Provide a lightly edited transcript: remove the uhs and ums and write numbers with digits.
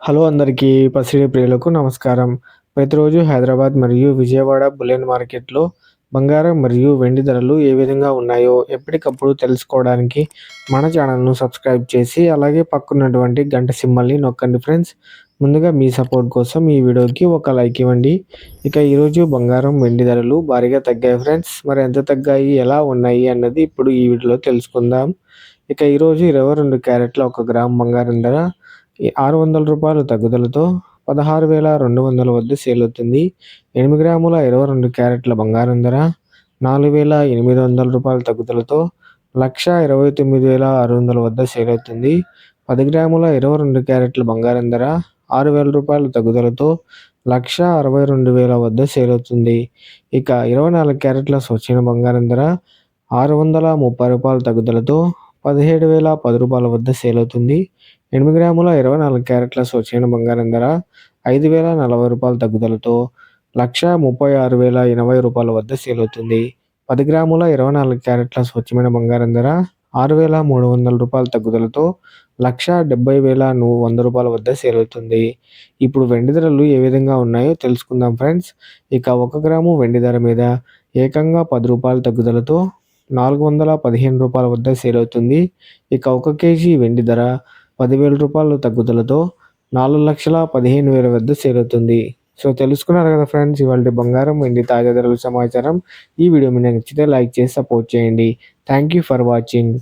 Hello అందరికీ పసిడి ప్రియులకు నమస్కారం. ప్రతిరోజు హైదరాబాద్ మరియు విజయవాడ బులియన్ మార్కెట్‌లో బంగారం మరియు వెండి ధరలు ఏ విధంగా ఉన్నాయో ఎప్పటికప్పుడు తెలుసుకోవడానికి మన ఛానల్‌ను సబ్స్క్రైబ్ చేసి అలాగే పక్కనున్నటువంటి గంట సింబల్‌ని నొక్కండి ఫ్రెండ్స్. ముందుగా మీ సపోర్ట్ కోసం ఈ వీడియోకి ఒక లైక్ ఇవ్వండి. ఇక ఈరోజు బంగారం, వెండి ధరలు భారీగా తగ్గాయి ఫ్రెండ్స్. మరి ఎంత తగ్గాయి, ఎలా ఉన్నాయి అన్నది ఇప్పుడు ఈ వీడియోలో తెలుసుకుందాం. ఇక ఈరోజు 22 క్యారెట్ల 1 గ్రామ్ బంగారం ధర ₹600 తగ్గుదలతో 16,200 వద్ద సేల్ అవుతుంది. 8 గ్రాముల 22 క్యారెట్ల బంగారం ధర ₹4,800 తగ్గుదలతో 1,29,600 వద్ద సేల్ అవుతుంది. 10 గ్రాముల 22 క్యారెట్ల బంగారం ధర ₹6,000 తగ్గుదలతో 1,62,000 వద్ద సేల్ అవుతుంది. ఇక 24 క్యారెట్ల స్వచ్ఛమైన బంగారం ధర ₹630 తగ్గుదలతో 17,010 వద్ద సేల్ అవుతుంది. 8 గ్రాముల 24 క్యారెట్ల స్వచ్ఛమైన బంగారం ధర ₹5,040 తగ్గుదలతో 1,36,080 వద్ద సేల్ అవుతుంది. 10 గ్రాముల 24 క్యారెట్ల స్వచ్ఛమైన బంగారం ధర ₹6,300 తగ్గుదలతో 1,70,100 వద్ద సేల్ అవుతుంది. ఇప్పుడు వెండి ధరలు ఏ విధంగా ఉన్నాయో తెలుసుకుందాం ఫ్రెండ్స్. ఇక 1 గ్రాము వెండి ధర మీద ఏకంగా ₹10 తగ్గుదలతో ₹415 వద్ద సేల్ అవుతుంది. ఇక 1 కేజీ వెండి ధర ₹10,000 తగ్గుదలతో 4,15,000 వద్ద సేల్ అవుతుంది. సో తెలుసుకున్నారు కదా ఫ్రెండ్స్, ఇవాల్టి బంగారం, వెండి తాజా ధరల సమాచారం. ఈ వీడియో మీకు నచ్చితే లైక్ చేసి సపోర్ట్ చేయండి. Thank you for watching.